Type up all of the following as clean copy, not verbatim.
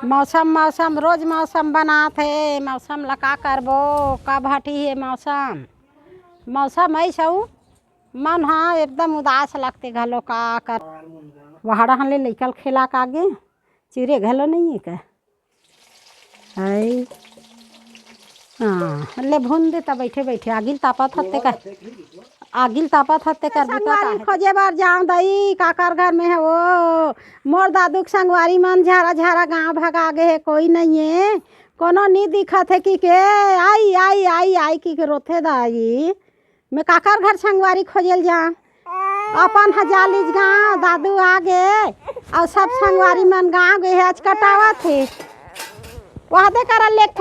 मौसम मौसम रोज मौसम बनात है। मौसम ला का करबो, कब हटी है मौसम। मौसम ऐसा मन हाँ एकदम उदास लगते घलो का कर। वहाड़ा हले लइकल खेला कागे चिरे घलो नहीं है का है। हाँ ले भून दे तब बैठे बैठे आगिल तापत हते का आगिल तापत हते कर संगवारी खोजे बार जाऊं दई काकर घर में है वो मोर दादू के संगवारी मन झारा झारा गांव भगा गए है। कोई नहीं है कोनो नहीं दिखत है कि के आई आई आई आई की के रोथे दाई मैं काकर घर संगवारी खोजल जा अपन हजालीज गाँव दादू आ गए और सब संगवारी मन गाँव गए आज कटावा थे वहाँ दे कर लेख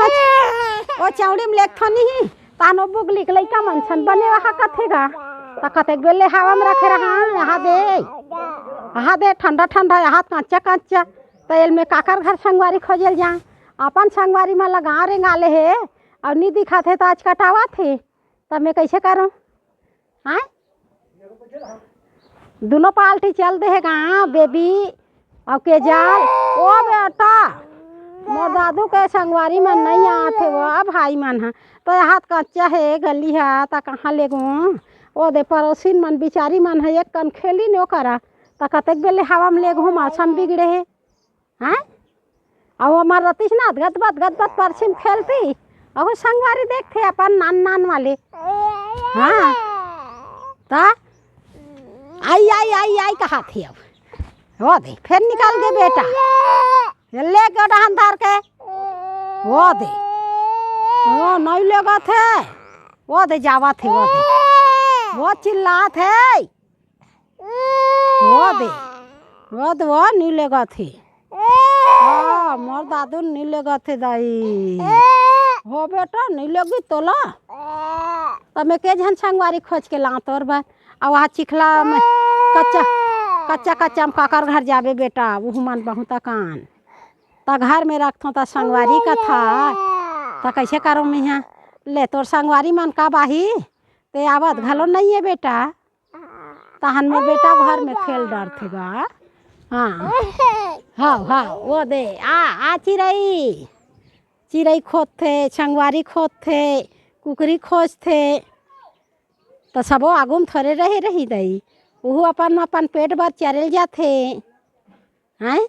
वो चौड़ी में लेख नहीं तानो बुगली के लइका मनसन बने वहाँ कथेगा ता कते बेले हवा में रखे रहा यहाँ दे ठंडा ठंडा यहाँ कांचा कांचा तेल में काकर घर संगवारी खोजल जा अपन संगवारी में लगा रेंगाले है और नहीं दिखा थे तो आज कटावा थे तब मैं कैसे करूँ हाँ दोनों पाल्टी चल दे है गाँव बेबी और के जाल ओ बेटा मोर दादू के संगवारी मन नहीं आते वो भाई मन है तो हाथ कच्चा है गली है तो कहाँ ले गूँ ओ दे पड़ोसी मन बिचारी मन है एक कन खेली नो करा तो कतक बेले हवा में ले गूँ मौसम बिगड़े है हाँ और हमार रतीश ना गदबद परसिम खेलती और संगवारी देखते अपन नान नान वाले हाँ तो आई आई आई आई कहा थी अब वो दे फिर निकाल गए बेटा ले गए डहान धार के वो दे वो नहीं लेगा थे वो दे जावा थे वो चिल्ला थे वो नहीं लेगा थे मोर दादू नहीं लेगा थे दाई हो बेटा नहीं लेगी तोला तब मैं के झन संगवारी खोज के ला तोर बार और वहाँ चिखला में कच्चा में काकर घर जाबे बेटा वो मन बहुत कान तो घर में रखता तो संगवारी का था तो कैसे करूँ मैं यहाँ ले तोर संगवारी मन का बाही ते आवत घलो नहीं है बेटा तहन में बेटा घर में खेल डर थे बा हाँ हाँ हाँ वो दे आ चिड़ई खोद थे संगवारी खोद थे कुकरी खोज थे तो सबो आगू में थोड़े रही दई वो अपन पेट भर चरल जाते हैं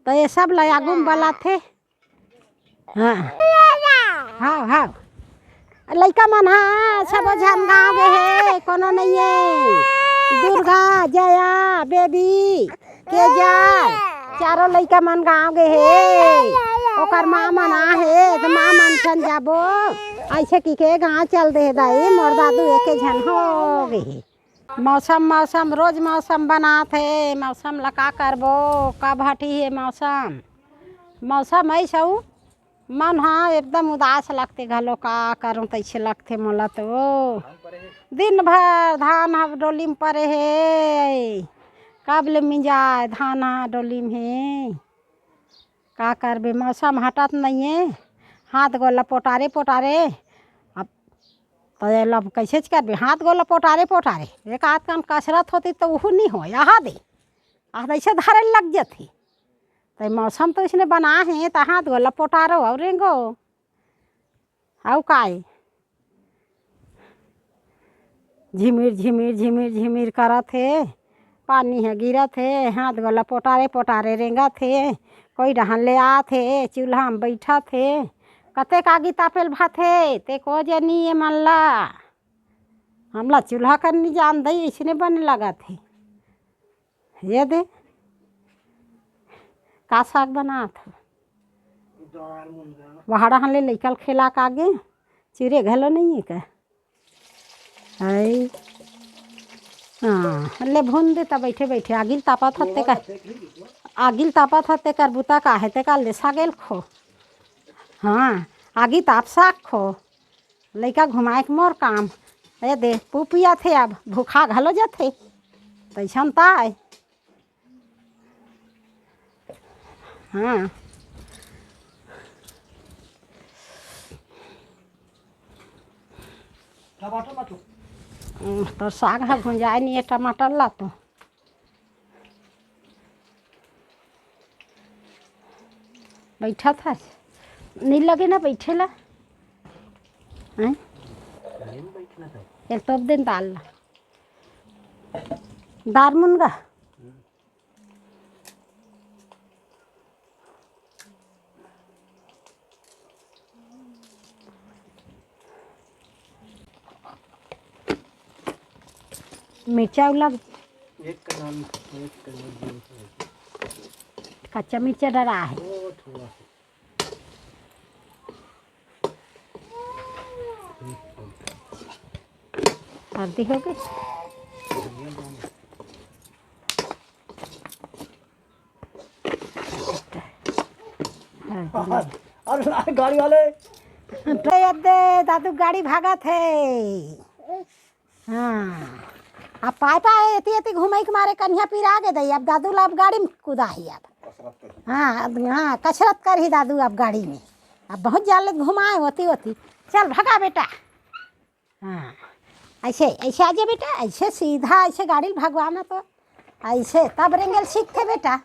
तो ये सब आगू में बला थे हाँ हाँ हाँ लइका मन हाँ सब झन गाँव गए है कोनो नहीं है दुर्गा जया बेबी केजल चारों लइका मन गाँव गए है ओकर माँ मन आ है तो माँ मन सन जाबो ऐसे की के गाँव चल दे दाई मोर दादू एक झन हो गए। मौसम मौसम रोज मौसम बनात है। मौसम ला का करबो कब हटी है मौसम। मौसम ऐसा मन हाँ एकदम उदास लगते घलो का करूँ तैसे लगते मोला तो दिन भर धान डोली में पड़े है कब ले मिंजाए धान डोली में है का करबे मौसम हटत नहीं है हाथ गोला पोटारे अब तो लब कैसे करबे हाथ गोला पोटारे एक हाथ कान कसरत होती तो वो नहीं हो यहाँ दे ऐसे धारे लग जाती तो मौसम तो इसने बना है तो हाथ गोला पोटारो और रेंगो और काय झिमिर करत है पानी है गिरत है हाथ गोला पोटारे रेंगा थे कोई डहन ले आथे चूल्हा में बैठा थे कते कागी तापेल भाथे ते को जनी ये मल्ला हमला चूल्हा करनी जान दई इसने बने लगा थे ये दे का साग बना था वहाड़ा हले लइकल खेला कागे चिरे घलो नहीं है का है हाँ ले भून दे तब बैठे बैठे आगिल तापत हते कर बुता का है ते का ले सागेल खो हाँ आगी ताप साग खो लइका घुमाए के मोर काम ये दे पुपिया थे अब भूखा घलो जाते तैसन ताय हाँ तो साग है भुंजाए नहीं है टमाटर ला तो बैठा था नहीं लगे ना बैठे ला हैं एक टोप दिन दाल दार मुनगा मिर्चा लग कच्चा मिर्चा डरा है हल्दी हो गई और गाड़ी वाले दादू गाड़ी भागा थे हाँ अब पाए पाए एती एती घूमे के मारे कन्या पीर आगे दई अब दादू ला अब गाड़ी में कूदा ही अब हाँ कसरत कर ही दादू अब गाड़ी में अब बहुत जाले घुमाए होती होती चल भगा बेटा हाँ ऐसे ऐसे आजे बेटा ऐसे सीधा ऐसे गाड़ी भगवाना तो ऐसे तब रेंगल सीखते बेटा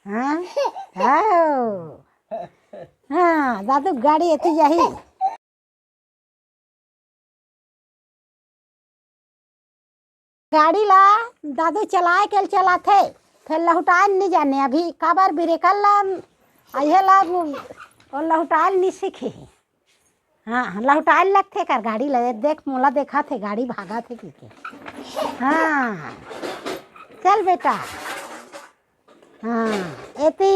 हाँ हाँ दादू गाड़ी एती जाही गाड़ी ला दादू चलाए के चलाथे फिर लहुटाए नहीं जाने अभी काबर ब्रेकर ला अहे ला और लहुटाए नहीं सीखे हाँ लहुटाए लगते कर गाड़ी लगे देख मोला देखा थे गाड़ी भागा थे कि हाँ चल बेटा हाँ एती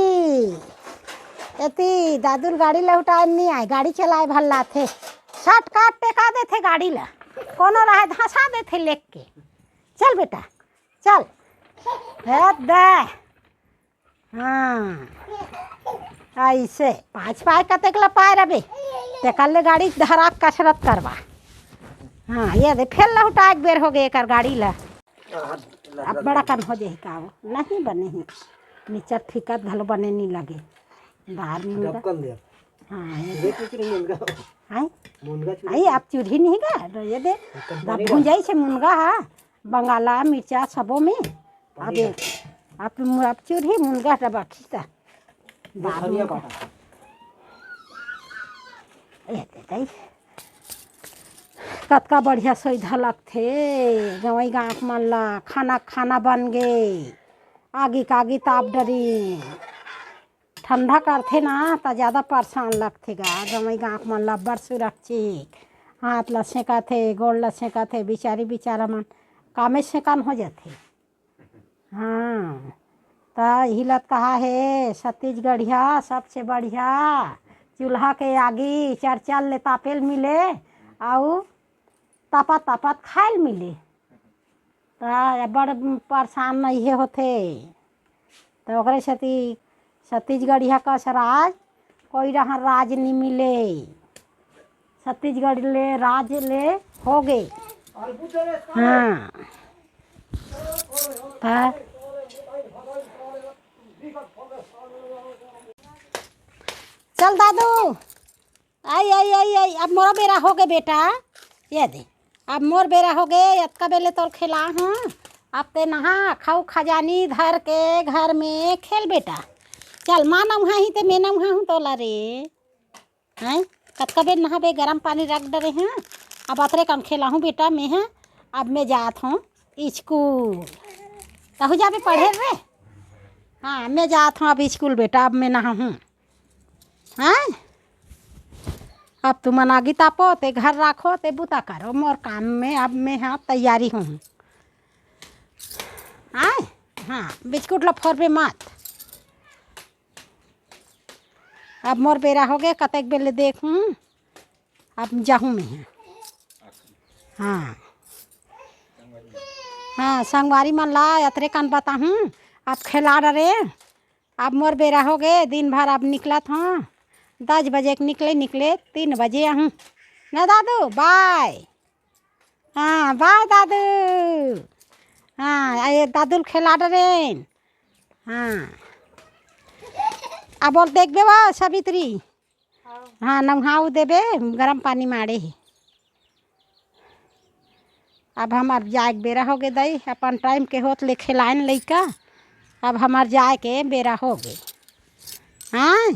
एती दादू गाड़ी लहुटाए नहीं आए गाड़ी चलाए भल्ला थे शर्ट काट टेका दे थे गाड़ी ला कोनो रहे धंसा दे थे लेक के चल बेटा चल दे हाँ ऐसे पाँच पाए कतेक ला पाए रबे ते कल गाड़ी धरा कसरत करवा हाँ ये दे फिर लहुटा एक बेर हो गए कर गाड़ी ला अब बड़ा कन हो जाए का नहीं बने ही नीचा फिकत भलो बने नहीं लगे बाहर में हाँ आई आप चूल्ही नहीं गा ये दे भुंजाई से मुनगा हाँ बंगाला मिर्चा सबों में अब आप चूल्ही मुनगा डबा खींचा कतका बढ़िया सुविधा लगथे गवई गाँव मन ला खाना खाना बन गए आगे कागी ताप डरी ठंडा करथे ना तो ज़्यादा परेशान लगथे गा गवई गाँव मन ला बड़ सुरक्षित हाथ ला सेकाथे गोड़ ला सेकाथे बिचारी बिचारा मन कामे सेकन हो जाते हाँ तो हिलत कहा है छत्तीसगढ़िया सबसे बढ़िया चूल्हा के आगे चल ले तापेल मिले और तपत तपत खायल मिले तो बड़ परेशान नहीं होते तो ओकरे छत्तीसगढ़िया कस राज कोई रहा राज नहीं मिले छत्तीसगढ़ ले राज ले हो गए हाँ चल दादू आई आई आई आई अब मोरा बेरा हो गए बेटा ये दे अब मोर बेरा हो गए अतका बेले तोर खिला हूँ अब ते नहा खाऊ खजानी धर के घर में खेल बेटा चल माँ नहा ही ते मैं नहा हूँ तोला रे हैं कतका बेर नहा बे गर्म पानी रख डरे हैं अब अतरे कम खेला हूँ बेटा मैं है अब मैं जात हूँ स्कूल कहूँ जाबे पढ़े रे हाँ मैं जात हूँ अब स्कूल बेटा अब मैं नहा हूँ हाँ अब तुम मनागी तापो ते घर रखो ते बुता करो मोर काम में अब मैं हाँ तैयारी हूँ हाँ हाँ बिस्कुट लो फोर पे मत अब मोर बेरा हो गए कतक बेले देखूँ अब जाऊँ मैं हाँ हाँ संगवारी मन ला अतरे कान बताऊँ अब खिला डरे अब मोर बेरा हो गए दिन भर अब निकला था 10 बजे निकले 3 बजे आहूँ ना दादू बाय हाँ बाय दादू हाँ ये दादू खिला डरे हाँ अब बोल देख बे वो सावित्री हाँ नहाऊ देबे गरम पानी मारे ही अब हमार जाए के बेरा हो गए दई अपन टाइम के होत ले खिलाइन लइका अब हमार जाए के बेरा हो गए हाँ